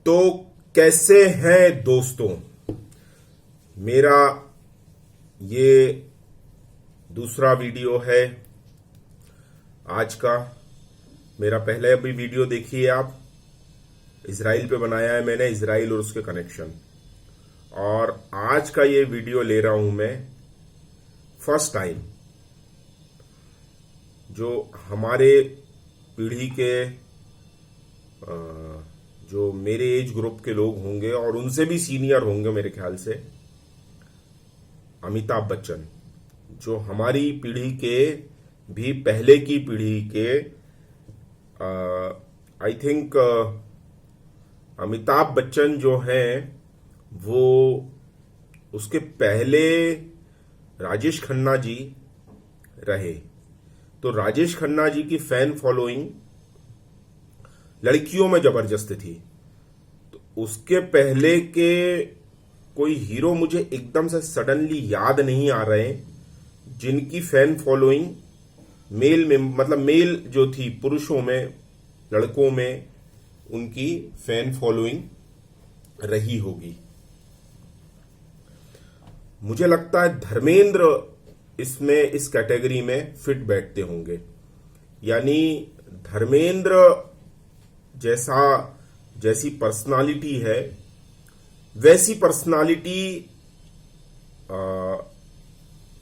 तो कैसे हैं दोस्तों, मेरा ये दूसरा वीडियो है आज का। मेरा पहले अभी वीडियो देखिए आप, इजराइल पे बनाया है मैंने, इजराइल और उसके कनेक्शन। और आज का ये वीडियो ले रहा हूं मैं फर्स्ट टाइम, जो हमारे पीढ़ी के जो मेरे एज ग्रुप के लोग होंगे और उनसे भी सीनियर होंगे मेरे ख्याल से, अमिताभ बच्चन, जो हमारी पीढ़ी के भी पहले की पीढ़ी के आई थिंक अमिताभ बच्चन जो हैं वो उसके पहले राजेश खन्ना जी रहे। तो राजेश खन्ना जी की फैन फॉलोइंग लड़कियों में जबरदस्त थी। तो उसके पहले के कोई हीरो मुझे एकदम से सडनली याद नहीं आ रहे जिनकी फैन फॉलोइंग मेल में, मतलब मेल जो थी, पुरुषों में, लड़कों में उनकी फैन फॉलोइंग रही होगी। मुझे लगता है धर्मेंद्र इसमें, इस कैटेगरी में फिट बैठते होंगे। यानी धर्मेंद्र जैसी पर्सनालिटी है, वैसी पर्सनालिटी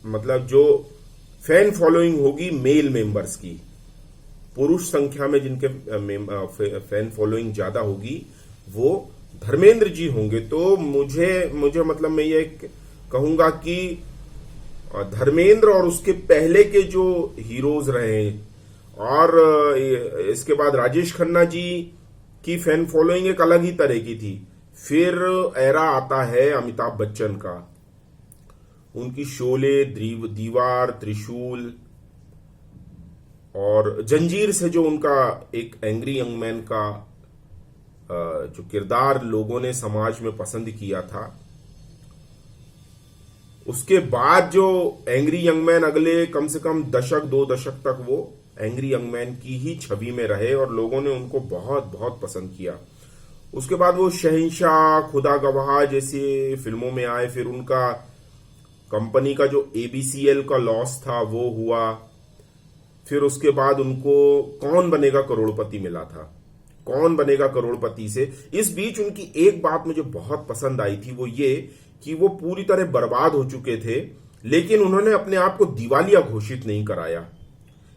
मतलब जो फैन फॉलोइंग होगी मेल मेंबर्स की, पुरुष संख्या में जिनके फैन फॉलोइंग ज्यादा होगी वो धर्मेंद्र जी होंगे। तो मुझे मतलब मैं ये कहूंगा कि धर्मेंद्र और उसके पहले के जो हीरोज रहे, और इसके बाद राजेश खन्ना जी की फैन फॉलोइंग एक अलग ही तरह की थी। फिर एरा आता है अमिताभ बच्चन का, उनकी शोले, दीवार, त्रिशूल और जंजीर से जो उनका एक एंग्री यंग मैन का जो किरदार लोगों ने समाज में पसंद किया था, उसके बाद जो एंग्री यंग मैन अगले कम से कम दशक, 2 दशक तक वो एंग्री यंग मैन की ही छवि में रहे और लोगों ने उनको बहुत बहुत पसंद किया। उसके बाद वो शहंशाह, खुदा गवाह जैसी फिल्मों में आए। फिर उनका कंपनी का जो ABCL का लॉस था वो हुआ। फिर उसके बाद उनको कौन बनेगा करोड़पति मिला था। कौन बनेगा करोड़पति से इस बीच उनकी एक बात मुझे बहुत पसंद आई थी, वो ये कि वो पूरी तरह बर्बाद हो चुके थे, लेकिन उन्होंने अपने आप को दिवालिया घोषित नहीं कराया।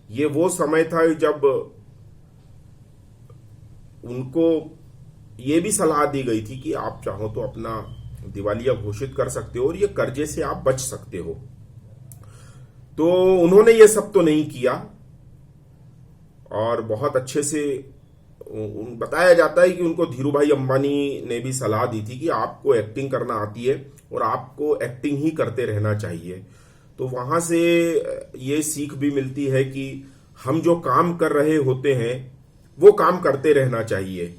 ये वो समय था जब उनको ये भी सलाह दी गई थी कि आप चाहो तो अपना दिवालिया घोषित कर सकते हो और ये कर्जे से आप बच सकते हो। तो उन्होंने ये सब तो नहीं किया और बहुत अच्छे से बताया जाता है कि उनको धीरूभाई अंबानी ने भी सलाह दी थी कि आपको एक्टिंग करना आती है और आपको एक्टिंग ही करते रहना चाहिए। तो वहां से ये सीख भी मिलती है कि हम जो काम कर रहे होते हैं वो काम करते रहना चाहिए।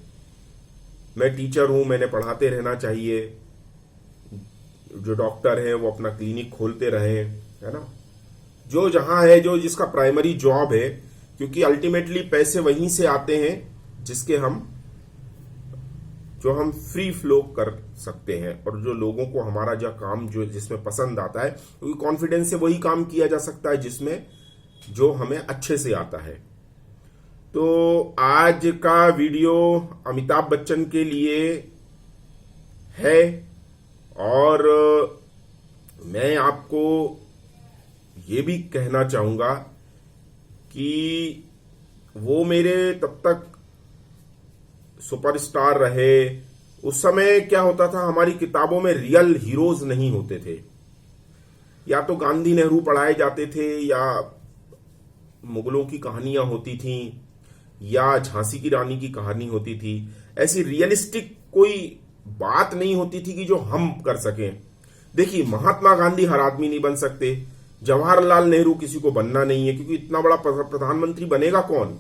मैं टीचर हूं, मैंने पढ़ाते रहना चाहिए। जो डॉक्टर हैं वो अपना क्लिनिक खोलते रहें, है ना। जो जहां है, जो जिसका प्राइमरी जॉब है, क्योंकि अल्टीमेटली पैसे वहीं से आते हैं जिसके जो हम फ्री फ्लो कर सकते हैं और जो लोगों को हमारा जो काम जो जिसमें पसंद आता है, क्योंकि कॉन्फिडेंस से वही काम किया जा सकता है जिसमें जो हमें अच्छे से आता है। तो आज का वीडियो अमिताभ बच्चन के लिए है और मैं आपको ये भी कहना चाहूंगा कि वो मेरे तब तक सुपरस्टार रहे। उस समय क्या होता था, हमारी किताबों में रियल हीरोज नहीं होते थे। या तो गांधी नेहरू पढ़ाए जाते थे, या मुगलों की कहानियां होती थीं, या झांसी की रानी की कहानी होती थी। ऐसी रियलिस्टिक कोई बात नहीं होती थी कि जो हम कर सकें। देखिए, महात्मा गांधी हर आदमी नहीं बन सकते, जवाहरलाल नेहरू किसी को बनना नहीं है, क्योंकि इतना बड़ा प्रधानमंत्री बनेगा कौन,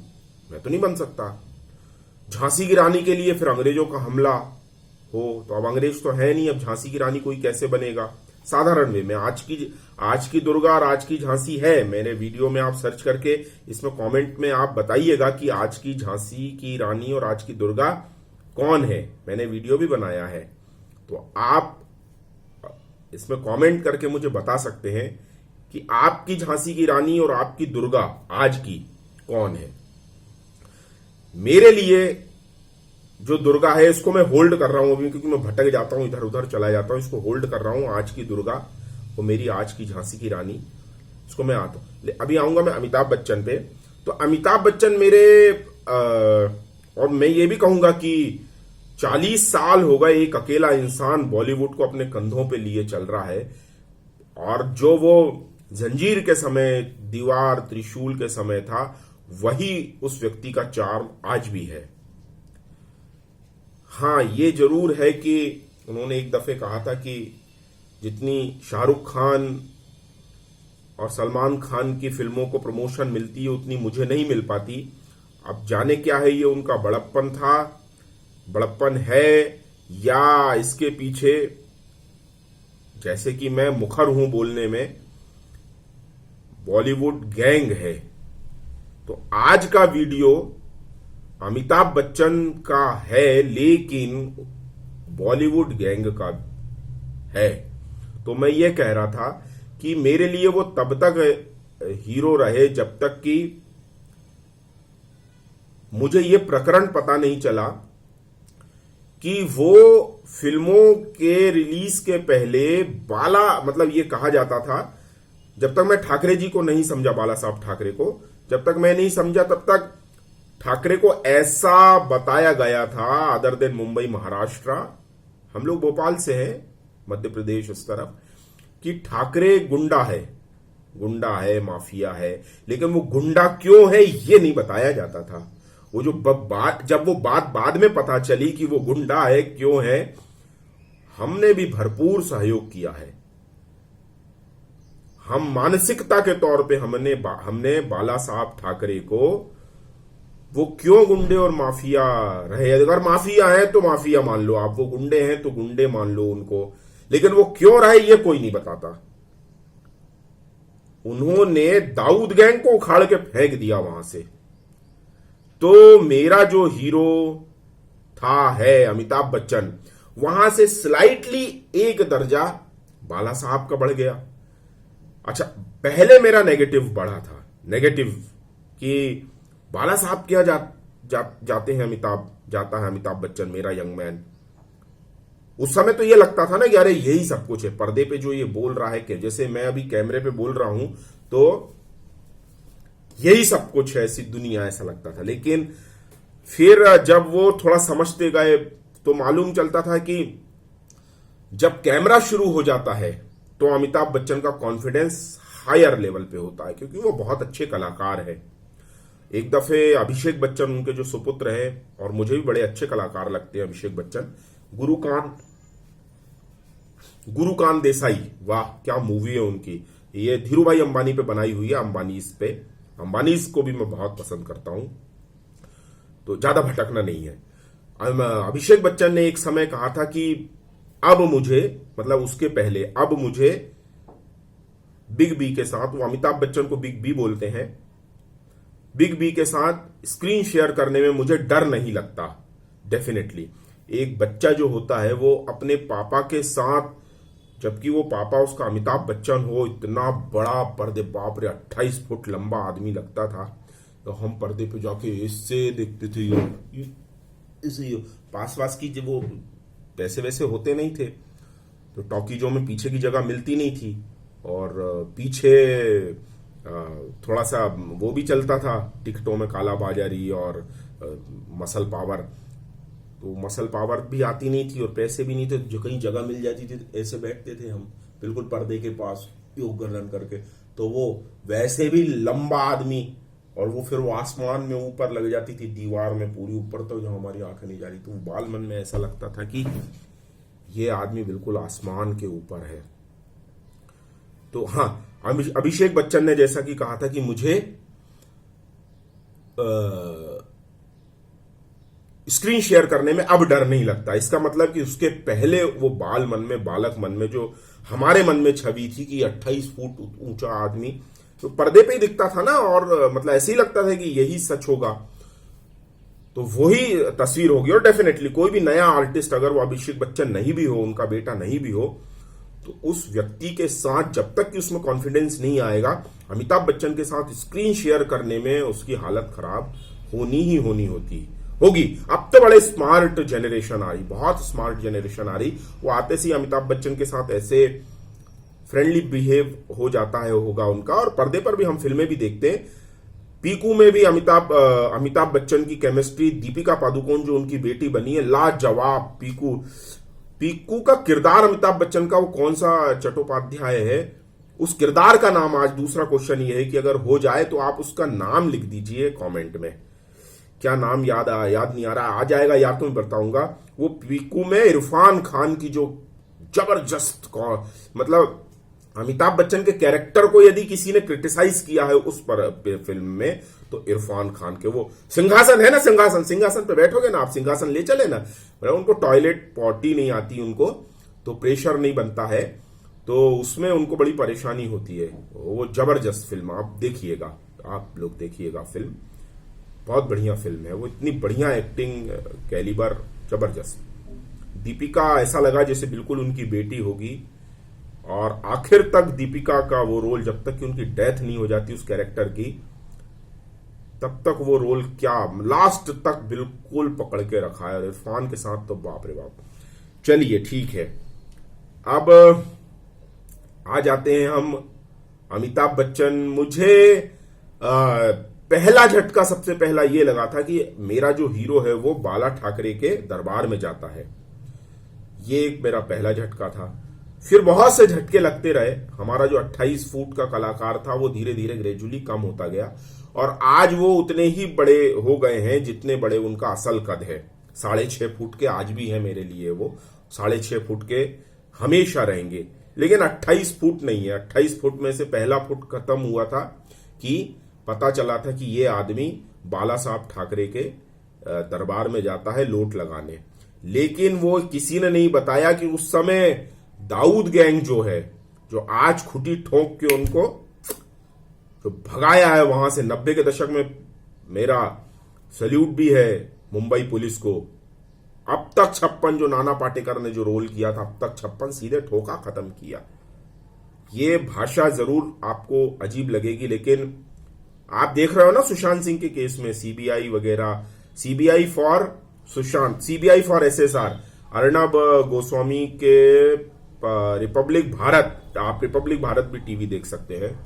मैं तो नहीं बन सकता। झांसी की रानी के लिए फिर अंग्रेजों का हमला हो, तो अब अंग्रेज तो है नहीं, अब झांसी की रानी कोई कैसे बनेगा। साधारण वे में आज की दुर्गा और आज की झांसी है। मेरे वीडियो में आप सर्च करके इसमें कमेंट में आप बताइएगा कि आज की झांसी की रानी और आज की दुर्गा कौन है, मैंने वीडियो भी बनाया है, तो आप इसमें कमेंट करके मुझे बता सकते हैं कि आपकी झांसी की रानी और आपकी दुर्गा आज की कौन है। मेरे लिए जो दुर्गा है इसको मैं होल्ड कर रहा हूं अभी, क्योंकि मैं भटक जाता हूं, इधर उधर चला जाता हूं, इसको होल्ड कर रहा हूं। आज की दुर्गा वो मेरी आज की झांसी की रानी, इसको मैं आता हूं। अभी आऊंगा मैं अमिताभ बच्चन पे। तो अमिताभ बच्चन मेरे और मैं ये भी कहूंगा कि 40 साल हो गए एक अकेला इंसान बॉलीवुड को अपने कंधों पे लिए चल रहा है, और जो वो जंजीर के समय, दीवार, त्रिशूल के समय था, वही उस व्यक्ति का चार्म आज भी है। हाँ, ये जरूर है कि उन्होंने एक दफे कहा था कि जितनी शाहरुख खान और सलमान खान की फिल्मों को प्रमोशन मिलती है उतनी मुझे नहीं मिल पाती। अब जाने क्या है, ये उनका बड़प्पन था, बड़प्पन है, या इसके पीछे, जैसे कि मैं मुखर हूं बोलने में, बॉलीवुड गैंग है। तो आज का वीडियो अमिताभ बच्चन का है, लेकिन बॉलीवुड गैंग का है। तो मैं ये कह रहा था कि मेरे लिए वो तब तक हीरो रहे जब तक कि मुझे ये प्रकरण पता नहीं चला कि वो फिल्मों के रिलीज के पहले मतलब ये कहा जाता था, जब तक मैं ठाकरे जी को नहीं समझा, बाला साहब ठाकरे को जब तक मैं नहीं समझा, तब तक ठाकरे को ऐसा बताया गया था, अदर देन मुंबई, महाराष्ट्र, हम लोग भोपाल से हैं, मध्य प्रदेश उस तरफ, कि ठाकरे गुंडा है, माफिया है। लेकिन वो गुंडा क्यों है ये नहीं बताया जाता था। वो जो जब वो बात बाद में पता चली कि वो गुंडा है, क्यों है, हमने भी भरपूर सहयोग किया है। हम मानसिकता के तौर पे हमने बाला साहब ठाकरे को, वो क्यों गुंडे और माफिया रहे, अगर माफिया है तो माफिया मान लो आप, वो गुंडे हैं तो गुंडे मान लो उनको, लेकिन वो क्यों रहे ये कोई नहीं बताता। उन्होंने दाऊद गैंग को उखाड़ के फेंक दिया वहां से। तो मेरा जो हीरो है अमिताभ बच्चन, वहां से स्लाइटली एक दर्जा बाला साहब का बढ़ गया। अच्छा, पहले मेरा नेगेटिव बढ़ा था, नेगेटिव कि बाला साहब क्या जाते हैं जाता है अमिताभ बच्चन, मेरा यंग मैन। उस समय तो ये लगता था ना कि अरे यही सब कुछ है, पर्दे पे जो ये बोल रहा है, कि जैसे मैं अभी कैमरे पे बोल रहा हूं तो यही सब कुछ है, ऐसी दुनिया, ऐसा लगता था। लेकिन फिर जब वो थोड़ा समझते गए तो मालूम चलता था कि जब कैमरा शुरू हो जाता है तो अमिताभ बच्चन का कॉन्फिडेंस हायर लेवल पे होता है, क्योंकि वो बहुत अच्छे कलाकार है। एक दफे अभिषेक बच्चन, उनके जो सुपुत्र है, और मुझे भी बड़े अच्छे कलाकार लगते हैं अभिषेक बच्चन, गुरुकान देसाई, वाह क्या मूवी है उनकी, ये धीरूभाई अंबानी पे बनाई हुई है, अंबानीज पे। अंबानीज को भी मैं बहुत पसंद करता हूं, तो ज्यादा भटकना नहीं है। अभिषेक बच्चन ने एक समय कहा था कि अब मुझे, मतलब उसके पहले, अब मुझे बिग बी के साथ, वो अमिताभ बच्चन को बिग बी बोलते हैं, बिग बी के साथ स्क्रीन शेयर करने में मुझे डर नहीं लगता। डेफिनेटली एक बच्चा जो होता है वो अपने पापा के साथ, जबकि वो पापा उसका अमिताभ बच्चन हो, इतना बड़ा पर्दे, बाप रे 28 फुट लंबा आदमी लगता था, तो हम पर्दे पे जाके इससे देखते थे, इसे पास की, जब वो पैसे वैसे होते नहीं थे तो टॉकीजों में पीछे की जगह मिलती नहीं थी, और पीछे थोड़ा सा वो भी चलता था टिकटों में, काला बाजारी और मसल पावर। तो मसल पावर भी आती नहीं थी और पैसे भी नहीं थे, जो कहीं जगह मिल जाती थी ऐसे बैठते थे हम बिल्कुल पर्दे के पास योग गर्दन करके, तो वो वैसे भी लंबा आदमी, और वो फिर वो आसमान में ऊपर लग जाती थी, दीवार में पूरी ऊपर तक, जहां हमारी आंखें नहीं जा रही, तो वो बाल मन में ऐसा लगता था कि ये आदमी बिल्कुल आसमान के ऊपर है। तो हाँ, अभिषेक बच्चन ने जैसा कि कहा था कि मुझे स्क्रीन शेयर करने में अब डर नहीं लगता। इसका मतलब कि उसके पहले वो बालक मन में जो हमारे मन में छवि थी कि 28 फुट ऊंचा आदमी, तो पर्दे पे ही दिखता था ना, और मतलब ऐसे ही लगता था कि यही सच होगा। तो वही तस्वीर होगी। और डेफिनेटली कोई भी नया आर्टिस्ट, अगर वो अभिषेक बच्चन नहीं भी हो, उनका बेटा नहीं भी हो, तो उस व्यक्ति के साथ जब तक कि उसमें कॉन्फिडेंस नहीं आएगा, अमिताभ बच्चन के साथ स्क्रीन शेयर करने में उसकी हालत खराब होनी ही होगी। अब तो बड़े स्मार्ट जनरेशन आ रही, बहुत स्मार्ट जनरेशन आ रही। वो आते से अमिताभ बच्चन के साथ ऐसे फ्रेंडली बिहेव हो जाता है होगा उनका। और पर्दे पर भी हम फिल्में भी देखते हैं। पीकू में भी अमिताभ बच्चन की केमिस्ट्री, दीपिका पादुकोण जो उनकी बेटी बनी है, लाजवाब। पीकू का किरदार अमिताभ बच्चन का वो कौन सा चट्टोपाध्याय है, उस किरदार का नाम, आज दूसरा क्वेश्चन ये है कि अगर हो जाए तो आप उसका नाम लिख दीजिए कमेंट में। क्या नाम याद नहीं आ रहा, आ जाएगा याद तो मैं बताऊंगा। वो पीकू में इरफान खान की जो जबरदस्त, मतलब अमिताभ बच्चन के कैरेक्टर को यदि किसी ने क्रिटिसाइज किया है उस पर फिल्म में, तो इरफान खान के वो सिंहासन है ना, सिंहासन पे बैठोगे ना आप, सिंहासन ले चले ना, मतलब उनको टॉयलेट पॉटी नहीं आती उनको, तो प्रेशर नहीं बनता है, तो उसमें उनको बड़ी परेशानी होती है। वो जबरदस्त फिल्म, आप देखिएगा, आप लोग देखिएगा फिल्म, बहुत बढ़िया फिल्म है वो। इतनी बढ़िया एक्टिंग, कैलिबर जबरदस्त। दीपिका ऐसा लगा जैसे बिल्कुल उनकी बेटी होगी। और आखिर तक दीपिका का वो रोल, जब तक कि उनकी डेथ नहीं हो जाती उस कैरेक्टर की, तब तक वो रोल क्या लास्ट तक बिल्कुल पकड़ के रखा है। इरफान के साथ तो बाप रे बाप। चलिए ठीक है, अब आ जाते हैं हम अमिताभ बच्चन। मुझे पहला झटका सबसे पहला ये लगा था कि मेरा जो हीरो है वो बाला ठाकरे के दरबार में जाता है। ये एक मेरा पहला झटका था। फिर बहुत से झटके लगते रहे। हमारा जो 28 फुट का कलाकार था वो धीरे धीरे ग्रेजुअली कम होता गया और आज वो उतने ही बड़े हो गए हैं जितने बड़े उनका असल कद है। 6.5 फुट के आज भी है मेरे लिए, वो 6.5 फुट के हमेशा रहेंगे, लेकिन 28 फुट नहीं है। 28 फुट में से पहला फुट खत्म हुआ था कि पता चला था कि ये आदमी बाला साहब ठाकरे के दरबार में जाता है लोट लगाने। लेकिन वो किसी ने नहीं बताया कि उस समय दाऊद गैंग जो है, जो आज खुटी ठोक के उनको जो भगाया है वहां से 90 के दशक में, मेरा सल्यूट भी है मुंबई पुलिस को। अब तक 56 जो नाना पाटेकर ने जो रोल किया था, अब तक 56 सीधे ठोका खत्म किया। ये भाषा जरूर आपको अजीब लगेगी, लेकिन आप देख रहे हो ना सुशांत सिंह के केस में सीबीआई वगैरह, CBI for Sushant, CBI for SSR, Arnab Goswami के रिपब्लिक भारत, आप रिपब्लिक भारत भी टीवी देख सकते हैं,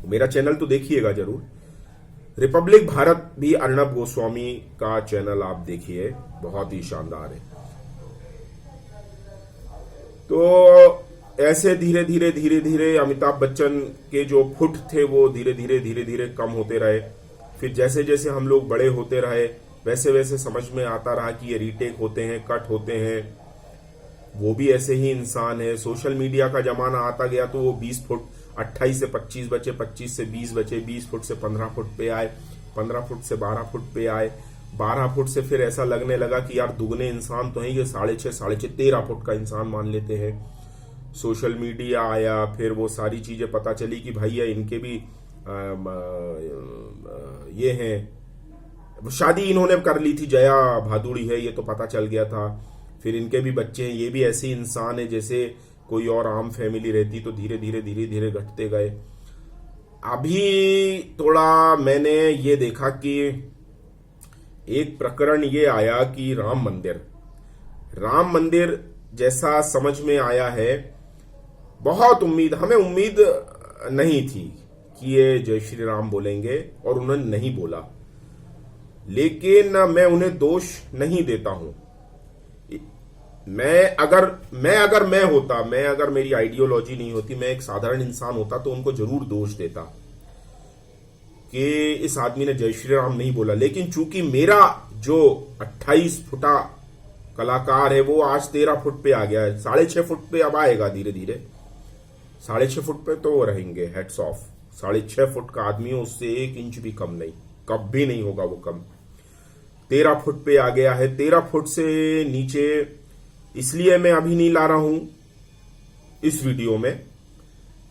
मेरा चैनल तो देखिएगा जरूर। रिपब्लिक भारत भी अर्णब गोस्वामी का चैनल आप देखिए, बहुत ही शानदार है। तो ऐसे धीरे धीरे अमिताभ बच्चन के जो फुट थे वो धीरे धीरे कम होते रहे। फिर जैसे जैसे हम लोग बड़े होते रहे वैसे वैसे समझ में आता रहा कि ये रीटेक होते हैं, कट होते हैं, वो भी ऐसे ही इंसान है। सोशल मीडिया का जमाना आता गया तो वो 20 फुट 28 से 25 बचे, 25 से 20 बचे, 20 फुट से 15 फुट पे आए, 15 फुट से 12 फुट पे आए, 12 फुट से फिर ऐसा लगने लगा कि यार दुगने इंसान तो हैं ये, 6.5 13 फुट का इंसान मान लेते हैं। सोशल मीडिया आया, फिर वो सारी चीजें पता चली कि भैया इनके भी ये हैं, शादी इन्होंने कर ली थी, जया भादुड़ी है, ये तो पता चल गया था। फिर इनके भी बच्चे हैं, ये भी ऐसे इंसान है जैसे कोई और आम फैमिली रहती। तो धीरे धीरे घटते गए। अभी थोड़ा मैंने ये देखा कि एक प्रकरण ये आया कि राम मंदिर जैसा समझ में आया है, बहुत हमें उम्मीद नहीं थी कि ये जय श्री राम बोलेंगे और उन्होंने नहीं बोला। लेकिन मैं उन्हें दोष नहीं देता हूं। अगर मेरी आइडियोलॉजी नहीं होती, मैं एक साधारण इंसान होता तो उनको जरूर दोष देता कि इस आदमी ने जय श्री राम नहीं बोला। लेकिन चूंकि मेरा जो 28 फुटा कलाकार है वो आज 13 फुट पे आ गया है, 6.5 फुट पे अब आएगा धीरे धीरे, 6.5 फुट पे तो वो रहेंगे, हेड्स ऑफ। 6.5 फुट का आदमी है, उससे 1 इंच भी कम नहीं, कभी नहीं होगा वो कम। 13 फुट पे आ गया है। 13 फुट से नीचे इसलिए मैं अभी नहीं ला रहा हूं इस वीडियो में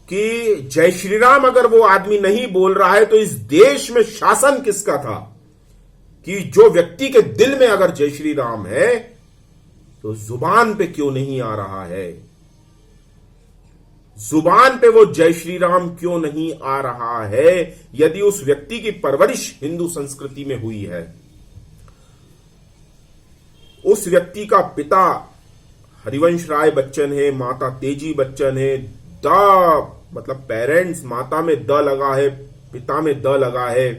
कि जय श्री राम अगर वो आदमी नहीं बोल रहा है तो इस देश में शासन किसका था? कि जो व्यक्ति के दिल में अगर जय श्री राम है तो जुबान पे क्यों नहीं आ रहा है, जुबान पे वो जय श्री राम क्यों नहीं आ रहा है, यदि उस व्यक्ति की परवरिश हिंदू संस्कृति में हुई है। उस व्यक्ति का पिता हरिवंश राय बच्चन है, माता तेजी बच्चन है, मतलब पेरेंट्स, माता में द लगा है, पिता में द लगा है,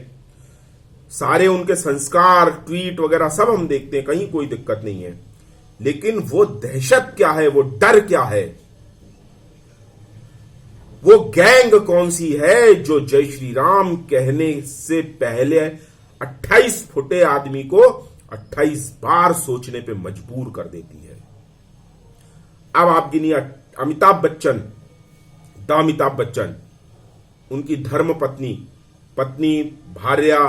सारे उनके संस्कार, ट्वीट वगैरह सब हम देखते हैं, कहीं कोई दिक्कत नहीं है। लेकिन वो दहशत क्या है, वो डर क्या है, वो गैंग कौन सी है जो जय श्री राम कहने से पहले 28 फुटे आदमी को 28 बार सोचने पे मजबूर कर देती है। अब आप गिनिए, अमिताभ बच्चन, द अमिताभ बच्चन, उनकी धर्म पत्नी, भार्या,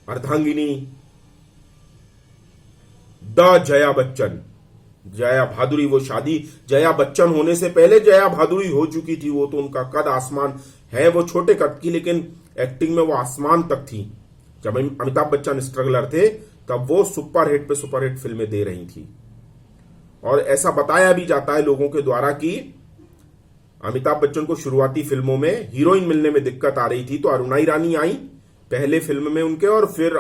अर्धांगिनी द जया बच्चन, जया भादुरी। वो शादी जया बच्चन होने से पहले जया भादुरी हो चुकी थी। वो तो उनका कद आसमान है, वो छोटे कद की, लेकिन एक्टिंग में वो आसमान तक थी। जब अमिताभ बच्चन स्ट्रगलर थे तब वो सुपरहिट पे सुपरहिट फिल्में दे रही थी। और ऐसा बताया भी जाता है लोगों के द्वारा कि अमिताभ बच्चन को शुरुआती फिल्मों में हीरोइन मिलने में दिक्कत आ रही थी, तो अरुणा ईरानी आई पहले फिल्म में उनके, और फिर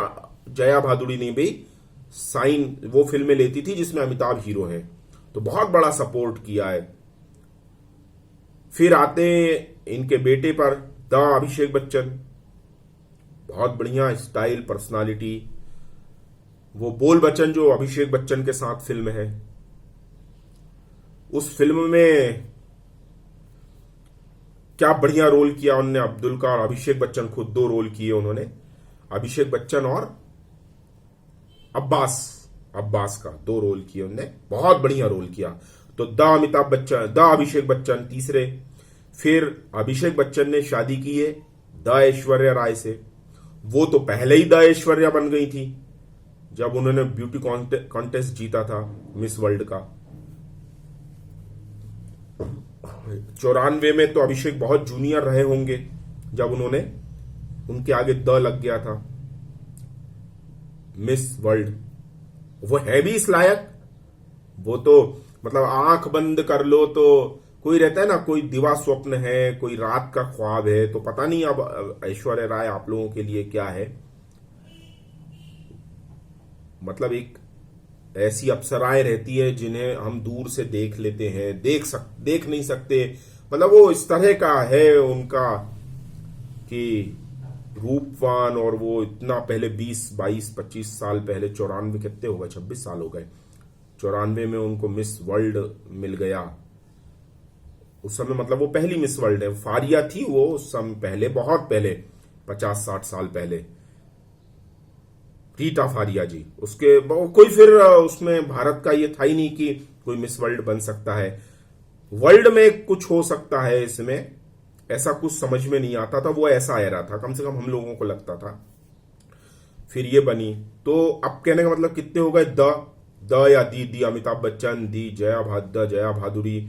जया भादुरी ने भी साइन वो फिल्में लेती थी जिसमें अमिताभ हीरो है, तो बहुत बड़ा सपोर्ट किया है। फिर आते इनके बेटे पर द अभिषेक बच्चन, बहुत बढ़िया स्टाइल, पर्सनालिटी। वो बोल बच्चन जो अभिषेक बच्चन के साथ फिल्म है, उस फिल्म में क्या बढ़िया रोल किया उन्होंने, अब्दुल का, और अभिषेक बच्चन खुद 2 रोल किए उन्होंने, अभिषेक बच्चन और अब्बास का 2 रोल किए उन्होंने, बहुत बढ़िया रोल किया। तो द अमिताभ बच्चन, द अभिषेक बच्चन तीसरे। फिर अभिषेक बच्चन ने शादी की है द ऐश्वर्या राय से। वो तो पहले ही द ऐश्वर्या बन गई थी जब उन्होंने ब्यूटी कॉन्टेस्ट जीता था मिस वर्ल्ड का। 94 में तो अभिषेक बहुत जूनियर रहे होंगे जब उनके आगे द लग गया था मिस वर्ल्ड। वो है भी इस लायक, वो तो मतलब आंख बंद कर लो तो कोई रहता है ना, कोई दिवा स्वप्न है, कोई रात का ख्वाब है, तो पता नहीं अब ऐश्वर्या राय आप लोगों के लिए क्या है। मतलब एक ऐसी अप्सराएं रहती है जिन्हें हम दूर से देख लेते हैं, देख नहीं सकते, मतलब वो इस तरह का है उनका कि रूपवान, और वो इतना पहले 20, 22, 25 साल पहले, 94 कितने हो गए, 26 साल हो गए, 94 में उनको मिस वर्ल्ड मिल गया। उस समय मतलब वो पहली मिस वर्ल्ड है, फारिया थी वो उस समय पहले, बहुत पहले, 50-60 साल पहले, रीटा फारिया जी। उसके कोई फिर उसमें भारत का ये था ही नहीं कि कोई मिस वर्ल्ड बन सकता है, वर्ल्ड में कुछ हो सकता है, इसमें ऐसा कुछ समझ में नहीं आता था। वो ऐसा एरा था, कम से कम हम लोगों को लगता था। फिर ये बनी, तो अब कहने का मतलब कितने हो गए, द या दी अमिताभ बच्चन, दी जया भादुरी,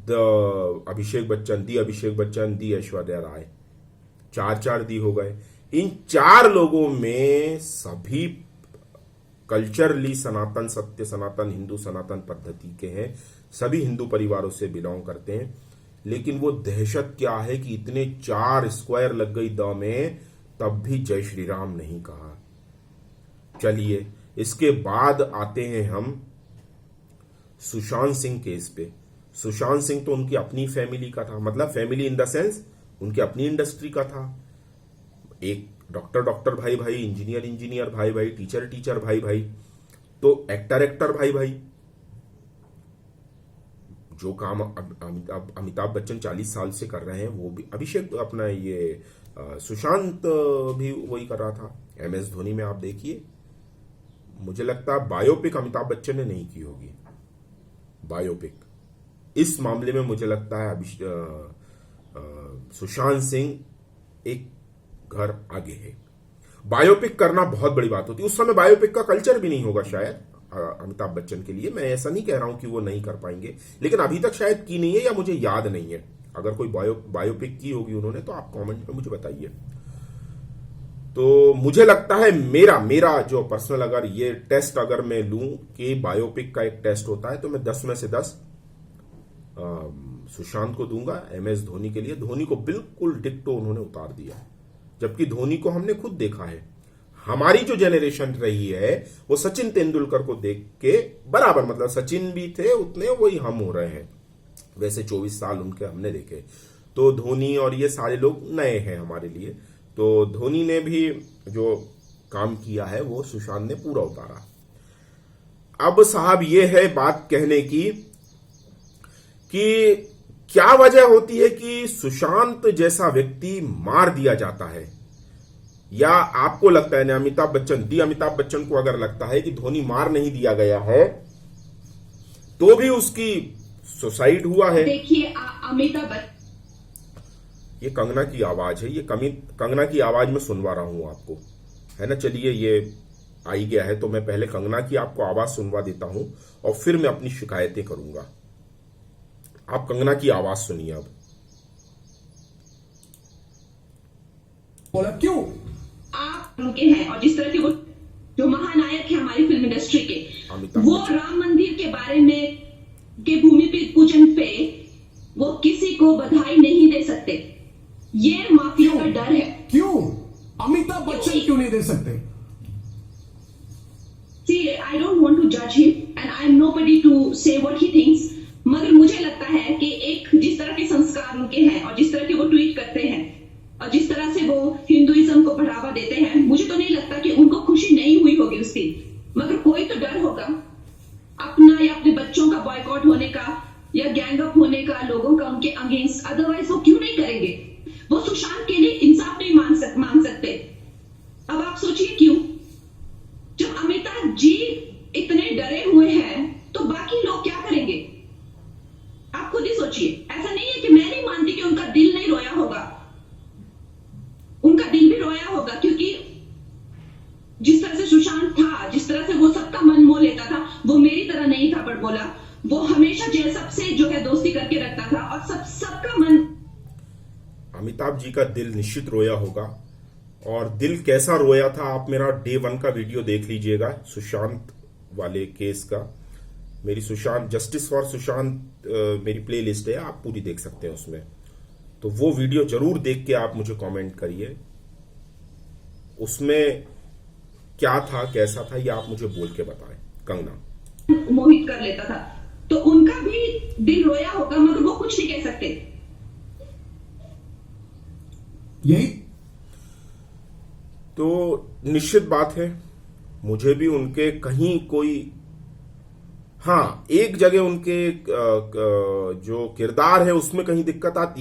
द अभिषेक बच्चन, दी ऐश्वर्या राय, 4 दी हो गए। इन 4 लोगों में सभी कल्चरली सनातन, सत्य सनातन, हिंदू सनातन पद्धति के हैं, सभी हिंदू परिवारों से बिलोंग करते हैं। लेकिन वो दहशत क्या है कि इतने 4 स्क्वायर लग गई द में, तब भी जय श्री राम नहीं कहा। चलिए, इसके बाद आते हैं हम सुशांत सिंह केस पे। सुशांत सिंह तो उनकी अपनी फैमिली का था, मतलब फैमिली इन द सेंस उनकी अपनी इंडस्ट्री का था। एक डॉक्टर भाई, इंजीनियर भाई, टीचर भाई, तो एक्टर भाई। जो काम अमिताभ बच्चन 40 साल से कर रहे हैं, वो भी अभिषेक अपना ये सुशांत भी वही कर रहा था। MS धोनी में आप देखिए, मुझे लगता है बायोपिक अमिताभ बच्चन ने नहीं की होगी, बायोपिक इस मामले में मुझे लगता है सुशांत सिंह एक घर आगे है। बायोपिक करना बहुत बड़ी बात होती है, उस समय बायोपिक का कल्चर भी नहीं होगा शायद अमिताभ बच्चन के लिए। मैं ऐसा नहीं कह रहा हूं कि वो नहीं कर पाएंगे, लेकिन अभी तक शायद की नहीं है, या मुझे याद नहीं है। अगर कोई बायोपिक की होगी उन्होंने तो आप कमेंट में मुझे बताइए। तो मुझे लगता है मेरा जो पर्सनल, अगर ये टेस्ट अगर मैं लूं कि बायोपिक का एक टेस्ट होता है, तो मैं 10 में से 10 सुशांत को दूंगा MS धोनी के लिए। धोनी को बिल्कुल डिक्टो उन्होंने उतार दिया, जबकि धोनी को हमने खुद देखा है। हमारी जो जेनरेशन रही है वो सचिन तेंदुलकर को देख के बराबर, मतलब सचिन भी थे उतने, वही हम हो रहे हैं। वैसे 24 साल उनके हमने देखे, तो धोनी और ये सारे लोग नए हैं हमारे लिए। तो धोनी ने भी जो काम किया है वो सुशांत ने पूरा उतारा। अब साहब ये है बात कहने की कि क्या वजह होती है कि सुशांत जैसा व्यक्ति मार दिया जाता है, या आपको लगता है अमिताभ बच्चन को अगर लगता है कि धोनी मार नहीं दिया गया है तो भी उसकी सुसाइड हुआ है। देखिए अमिताभ, ये कंगना की आवाज है, ये कंगना की आवाज में सुनवा रहा हूं आपको, है ना। चलिए ये आई गया है तो मैं पहले कंगना की आपको आवाज सुनवा देता हूं और फिर मैं अपनी शिकायतें करूंगा। आप कंगना की आवाज सुनिए अब। बोला क्यों आप उनके हैं, और जिस तरह के वो जो महानायक है हमारी फिल्म इंडस्ट्री के, वो राम मंदिर के बारे में के भूमि पूजन पे वो किसी को बधाई नहीं दे सकते। ये माफिया का डर है। क्यों अमिताभ बच्चन क्यों नहीं दे सकते? See, I don't want to judge him and I am nobody to say what he thinks, मगर मुझे लगता है कि एक जिस तरह के संस्कार उनके हैं और जिस तरह के वो ट्वीट करते हैं और जिस तरह से वो हिंदुइज्म को बढ़ावा देते हैं, मुझे तो नहीं लगता कि उनको खुशी नहीं हुई होगी उस दिन। मगर कोई तो डर होगा अपना या अपने बच्चों का बॉयकॉट होने का या गैंग अप होने का, लोगों का उनके अगेंस्ट। अदरवाइज वो क्यों नहीं करेंगे? वो सुशांत के लिए इंसाफ नहीं मांग सकते। अब आप सोचिए क्यों? जब अमिताभ जी इतने डरे हुए हैं तो बाकी लोग क्या करेंगे? आप खुद ही सोचिए। ऐसा नहीं है कि मैं नहीं मानती कि उनका दिल नहीं रोया होगा, उनका दिल भी रोया होगा, क्योंकि जिस तरह से सुशांत था, जिस तरह से वो सबका मन मोह लेता था, वो मेरी तरह नहीं था बड़बोला। वो हमेशा सबसे जो है दोस्ती करके रखता था और सबका मन। अमिताभ जी का दिल निश्चित रोया होगा, और दिल कैसा रोया था आप मेरा Day 1 का वीडियो देख लीजिएगा, सुशांत वाले केस का। मेरी सुशांत जस्टिस फॉर सुशांत मेरी प्लेलिस्ट है, आप पूरी देख सकते हैं उसमें। तो वो वीडियो जरूर देख के आप मुझे कमेंट करिए, उसमें क्या था, कैसा था, ये आप मुझे बोल के बताएं। कंगना मोहित कर लेता था, तो उनका भी दिल रोया होगा, मगर वो कुछ नहीं कह सकते। यही तो निश्चित बात है, मुझे भी उनके कहीं कोई, हाँ एक जगह उनके जो किरदार है उसमें कहीं दिक्कत आती है।